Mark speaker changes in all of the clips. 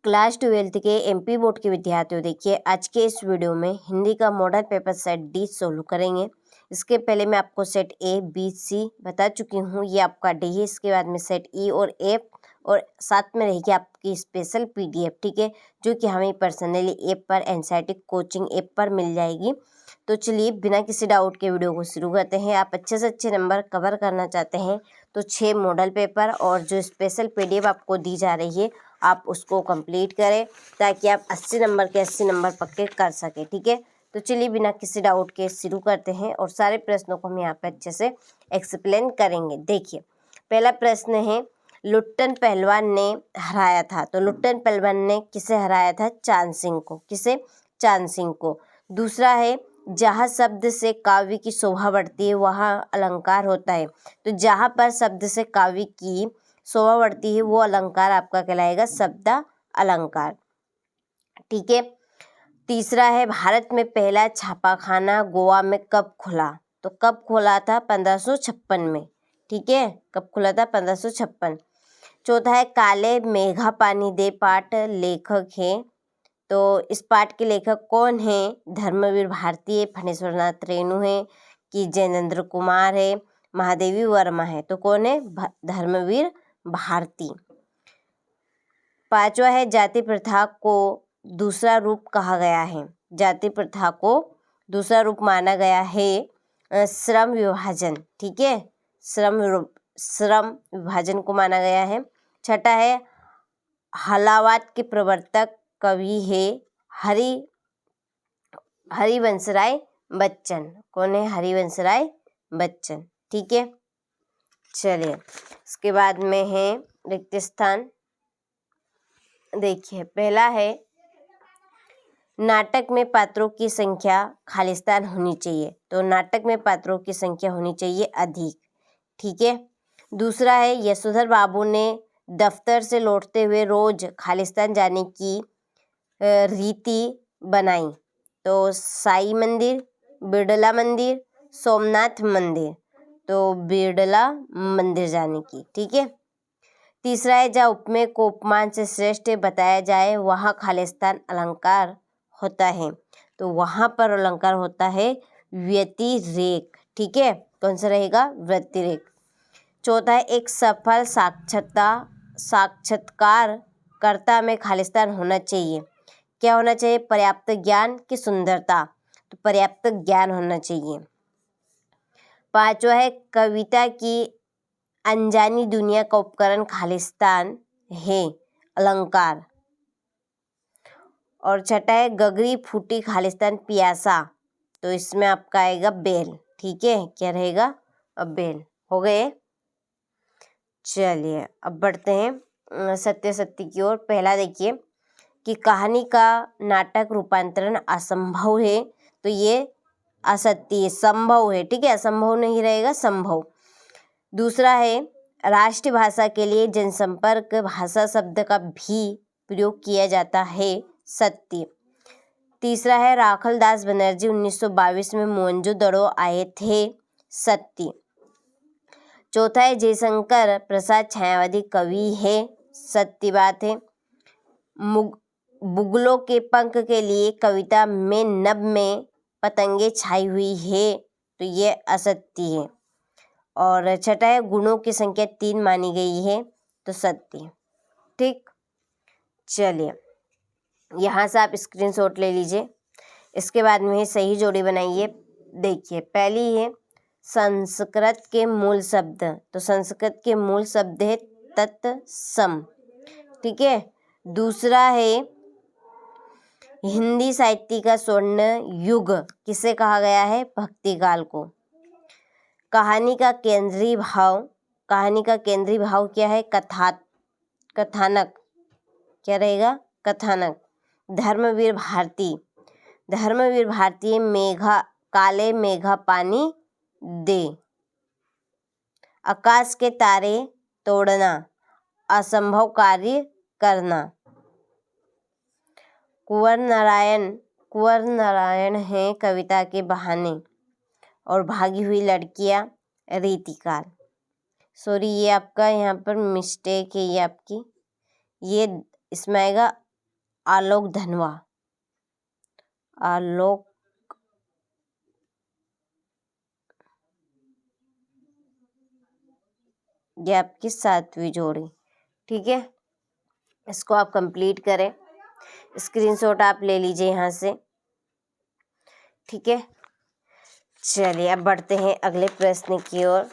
Speaker 1: Class 12th के MP board के विद्यार्थियों, देखिए आज के इस वीडियो में हिंदी का model paper set D solve करेंगे। इसके पहले मैं आपको सेट ए बी सी बता चुकी हूँ, ये आपका डी है। इसके बाद में सेट ई और एफ और साथ में रहेगी आपकी स्पेशल पीडीएफ, ठीक है, जो कि हमें पर्सनली ऐप पर एनसीईआरटी कोचिंग ऐप पर मिल जाएगी। तो चलिए बिना किसी डाउट के वीडियो को शुरू करते हैं। आप अच्छे से अच्छे नंबर कवर करना चाहते हैं तो 6 मॉडल पेपर और जो स्पेशल पीडीएफ आपको दी जा रही है आप उसको कंप्लीट करें, ताकि आप 80 नंबर के 80 नंबर पक्के कर सकें, ठीक है। तो चलिए बिना किसी डाउट के शुरू करते हैं और सारे प्रश्नों को हम यहाँ पे अच्छे से एक्सप्लेन करेंगे। देखिए पहला प्रश्न है, लुट्टन पहलवान ने हराया था। तो लुट्टन पहलवान ने किसे हराया था? चांद सिंह को। किसे? चांद सिंह को। दूसरा है, जहाँ शब्द से काव्य की शोभा बढ़ती है वहाँ अलंकार होता है। तो जहाँ पर शब्द से काव्य की शोभा बढ़ती है वो अलंकार आपका कहलाएगा शब्द अलंकार, ठीक है। तीसरा है, भारत में पहला छापाखाना गोवा में कब खुला? तो कब खुला था? 1556 में, ठीक है। कब खुला था? 1556। चौथा है, काले मेघा पानी दे पाठ लेखक है। तो इस पाठ के लेखक कौन है? धर्मवीर भारती है, फणेश्वर नाथ रेणु है कि जैनेन्द्र कुमार है, महादेवी वर्मा है। तो कौन है? धर्मवीर भारती। पांचवा है, जाति प्रथा को दूसरा रूप कहा गया है। जाति प्रथा को दूसरा रूप माना गया है श्रम विभाजन, ठीक है। श्रम विभाजन को माना गया है। छठा है, हलावाद के प्रवर्तक कवि है हरिवंशराय बच्चन। कौन है? हरिवंशराय बच्चन, ठीक है। चलिए इसके बाद में है रिक्त स्थान। देखिए पहला है, नाटक में पात्रों की संख्या खालिस्तान होनी चाहिए। तो नाटक में पात्रों की संख्या होनी चाहिए अधिक, ठीक है। दूसरा है, यशोधर बाबू ने दफ्तर से लौटते हुए रोज खालिस्तान जाने की रीति बनाई। तो साई मंदिर, बिरला मंदिर, सोमनाथ मंदिर। तो बिरला मंदिर जाने की, ठीक है। तीसरा है, जहाँ उपमेय को उपमान से श्रेष्ठ बताया जाए वहाँ खालिस्तान अलंकार होता है। तो वहाँ पर अलंकार होता है व्यतिरेक, ठीक है। कौन सा रहेगा? व्यतिरेक। चौथा है, एक सफल साक्षात्कारकर्ता में खालिस्तान होना चाहिए। क्या होना चाहिए? पर्याप्त ज्ञान की सुंदरता। तो पर्याप्त ज्ञान होना चाहिए। पांचवा है, कविता की अनजानी दुनिया का उपकरण खालिस्तान है, अलंकार। और छठा है, गगरी फूटी खालिस्तान पियासा। तो इसमें आपका आएगा बेल, ठीक है। क्या रहेगा? अब बेल हो गए। चलिए अब बढ़ते हैं सत्य सत्य की ओर। पहला देखिए कि कहानी का नाटक रूपांतरण असंभव है। तो ये असत्य, संभव है, ठीक है। असंभव नहीं रहेगा, संभव। दूसरा है, राष्ट्रीय भाषा के लिए जनसंपर्क भाषा शब्द का भी प्रयोग किया जाता है, सत्य। तीसरा है, राखलदास बनर्जी 1922 में मोहनजोदड़ो आए थे, सत्य। चौथा है, जयशंकर प्रसाद छायावादी कवि है, सत्य बात है। बुगलों के पंख के लिए कविता में नभ में पतंगे छाई हुई है। तो ये असत्य है। और छठा है, गुणों की संख्या 3 मानी गई है, तो सत्य, ठीक। चलिए यहाँ से आप स्क्रीनशॉट ले लीजिए। इसके बाद में सही जोड़ी बनाइए। देखिए पहली है, संस्कृत के मूल शब्द। तो संस्कृत के मूल शब्द है तत्सम, ठीक है। दूसरा है, हिंदी साहित्य का स्वर्ण युग किसे कहा गया है? भक्ति काल को। कहानी का केंद्रीय भाव क्या है? कथानक। क्या रहेगा? कथानक। धर्मवीर भारती काले मेघा पानी दे। आकाश के तारे तोड़ना, असंभव कार्य करना। कुंवर नारायण है कविता के बहाने। और भागी हुई लड़कियां रीतिकाल। सॉरी ये आपका यहाँ पर मिस्टेक है, ये आपकी, ये इसमें आएगा आलोक धनवा। आलोक ये आपकी 7वीं जोड़ी। ठीक है, इसको आप कंप्लीट करें। स्क्रीनशॉट आप ले लीजिए यहाँ से। ठीक है, चलिए अब बढ़ते हैं अगले प्रश्न की ओर।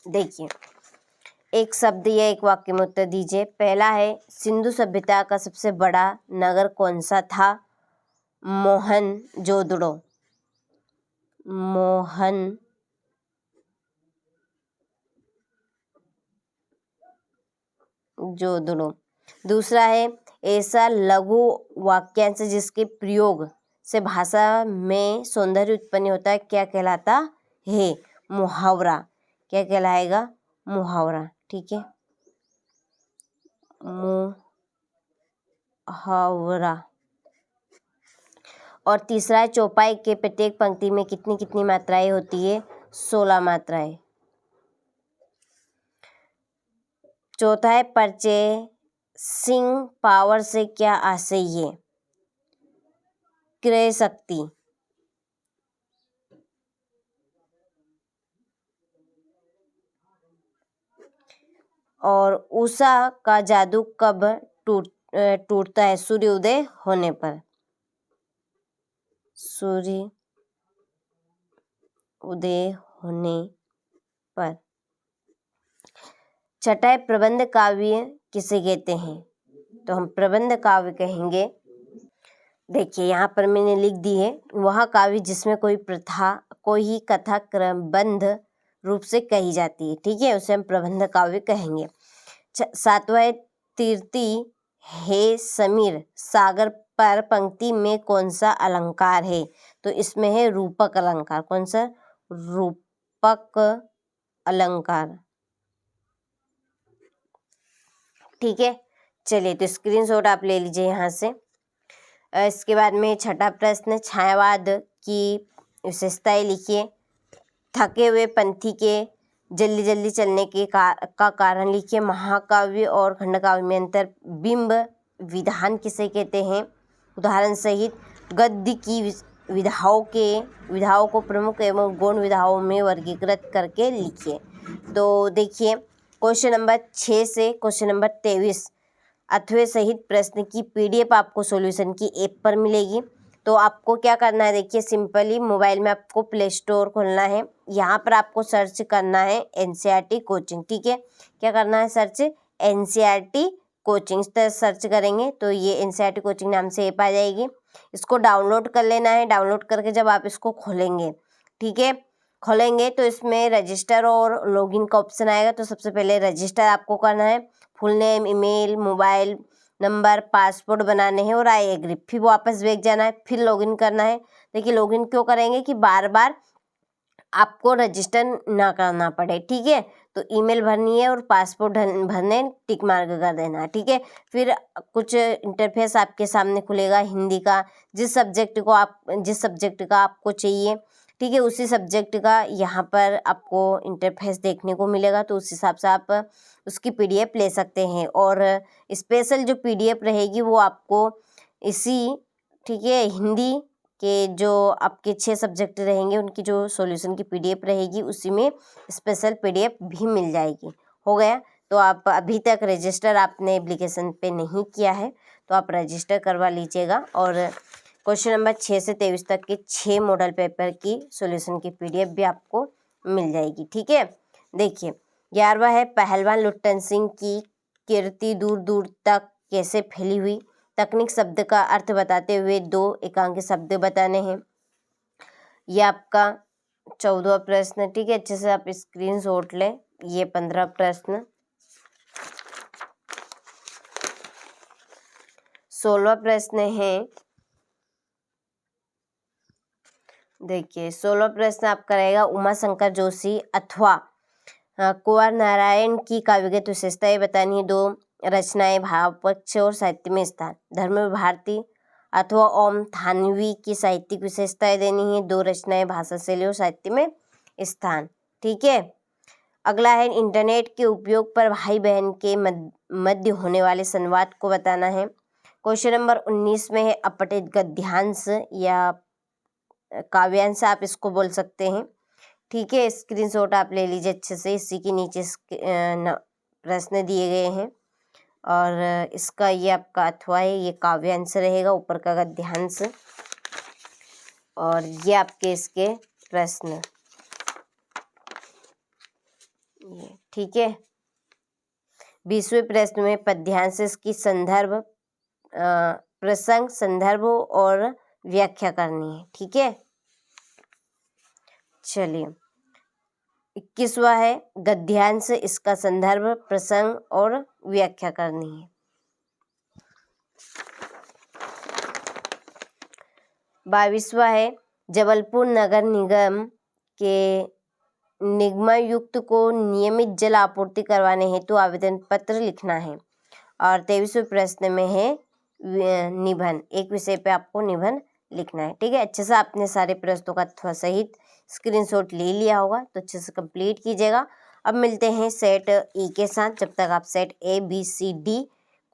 Speaker 1: देखिए, एक शब्द या एक वाक्य में उत्तर दीजिए। पहला है, सिंधु सभ्यता का सबसे बड़ा नगर कौन सा था? मोहनजोदड़ो। मोहनजोदड़ो। दूसरा है, ऐसा लघु वाक्यांश जिसके प्रयोग से भाषा में सौंदर्य उत्पन्न होता है, क्या कहलाता है? मुहावरा। क्या कहलाएगा? मुहावरा। ठीक है, मुहावरा। और तीसरा है, चौपाई के प्रत्येक पंक्ति में कितनी कितनी मात्राएं होती है? 16 मात्राएं। चौथा है, परचेसिंग पावर से क्या आशय है? क्रय शक्ति। और उषा का जादू कब टूटता है? सूर्योदय होने पर। सूर्य उदय होने पर। छठा है, प्रबंध काव्य किसे कहते हैं? तो हम प्रबंध काव्य कहेंगे। देखिए, यहाँ पर मैंने लिख दी है, वह काव्य जिसमें कोई प्रथा, कोई कथा क्रमबद्ध रूप से कही जाती है। ठीक है, उसे हम प्रबंध काव्य कहेंगे। सातवां है, तीर्ति हे समीर सागर पर पंक्ति में कौन सा अलंकार है? तो इसमें है रूपक अलंकार। कौन सा? रूपक अलंकार। ठीक है, चलिए तो स्क्रीनशॉट आप ले लीजिए यहाँ से। इसके बाद में छठा प्रश्न, छायावाद की विशेषताएं लिखिए। थके हुए पंथी के जल्दी जल्दी चलने के का कारण लिखिए। महाकाव्य और खंडकाव्य में अंतर। बिंब विधान किसे कहते हैं? उदाहरण सहित। गद्य की विधाओं को प्रमुख एवं गौण विधाओं में वर्गीकृत करके लिखिए। तो देखिए, क्वेश्चन नंबर 6 से क्वेश्चन नंबर 23 अथवे सहित प्रश्न की PDF आपको सॉल्यूशन की ऐप पर मिलेगी। तो आपको क्या करना है? देखिए, सिंपली मोबाइल में आपको प्ले स्टोर खोलना है। यहाँ पर आपको सर्च करना है NCERT कोचिंग। ठीक है, क्या करना है? Search NCERT coaching. इस तरह सर्च करेंगे तो ये NCERT कोचिंग नाम से ऐप आ जाएगी। इसको डाउनलोड कर लेना है। डाउनलोड करके जब आप इसको खोलेंगे, ठीक है, खोलेंगे तो इसमें रजिस्टर और लॉगिन का ऑप्शन आएगा। तो सबसे पहले रजिस्टर आपको करना है। Full name, email, mobile number, passport बनाने हैं और आई एग्री। फिर वापस बैक जाना है, फिर लॉगिन करना है। देखिए, लॉगिन क्यों करेंगे कि बार बार आपको रजिस्टर ना करना पड़े। ठीक है, तो ईमेल भरनी है और पासपोर्ट भरने, टिक मार्क कर देना है। ठीक है, फिर कुछ इंटरफेस आपके सामने खुलेगा हिंदी का, जिस सब्जेक्ट का आपको चाहिए, ठीक है, उसी सब्जेक्ट का यहाँ पर आपको इंटरफेस देखने को मिलेगा। तो उस हिसाब से आप उसकी PDF ले सकते हैं। और स्पेशल जो PDF रहेगी वो आपको इसी, ठीक है, हिंदी के जो आपके 6 सब्जेक्ट रहेंगे उनकी जो सॉल्यूशन की PDF रहेगी उसी में स्पेशल PDF भी मिल जाएगी। हो गया? तो आप अभी तक रजिस्टर आपने एप्लीकेशन पे नहीं किया है तो आप रजिस्टर करवा लीजिएगा। और क्वेश्चन नंबर 6 से 23 तक के 6 मॉडल पेपर की सॉल्यूशन की PDF भी आपको मिल जाएगी। ठीक है, देखिए 11वां है, पहलवान लुट्टन सिंह की कीर्ति दूर दूर तक कैसे फैली हुई? तकनीक शब्द का अर्थ बताते हुए 2 एकांकी शब्द बताने हैं। ये आपका 14वां प्रश्न। ठीक है, अच्छे से आप स्क्रीनशॉट लें। ये 15 प्रश्न। 16वां प्रश्न है, देखिए 16वां प्रश्न आपका रहेगा, उमा शंकर जोशी अथवा कुंवर नारायण की काव्यगत विशेषताएं बतानी है। 2 रचनाएं, भाव पक्ष और साहित्य में स्थान। धर्मवीर भारती अथवा ओम थानवी की साहित्यिक विशेषताएं देनी है। 2 रचनाएं, भाषा शैली और साहित्य में स्थान। ठीक है, अगला है, इंटरनेट के उपयोग पर भाई बहन के मध्य होने वाले संवाद को बताना है। क्वेश्चन नंबर 19 में है अपठित गद्यांश या काव्यांश आप इसको बोल सकते हैं। ठीक है, स्क्रीनशॉट आप ले लीजिए अच्छे से। इसी के नीचे प्रश्न दिए गए हैं और इसका ये आपका अथवा है, ये काव्यांश रहेगा, ऊपर का गद्यांश, और ये आपके इसके प्रश्न। ये ठीक है। 20वें प्रश्न में पद्यांश की संदर्भ, प्रसंग, संदर्भ और व्याख्या करनी है। ठीक है, चलिए 21वां है गद्यांश, इसका संदर्भ, प्रसंग और व्याख्या करनी है। 22वां है जबलपुर नगर निगम के निगमायुक्त को नियमित जल आपूर्ति करवाने हेतु आवेदन पत्र लिखना है। और 23वें प्रश्न में है निबंध, एक विषय पे आपको निबंध लिखना है। ठीक है, अच्छे से आपने सारे प्रश्नों का अथवा सहित स्क्रीनशॉट ले लिया होगा, तो अच्छे से कंप्लीट कीजिएगा। अब मिलते हैं सेट ई के साथ, जब तक आप set A B C D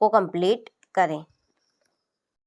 Speaker 1: को कंप्लीट करें।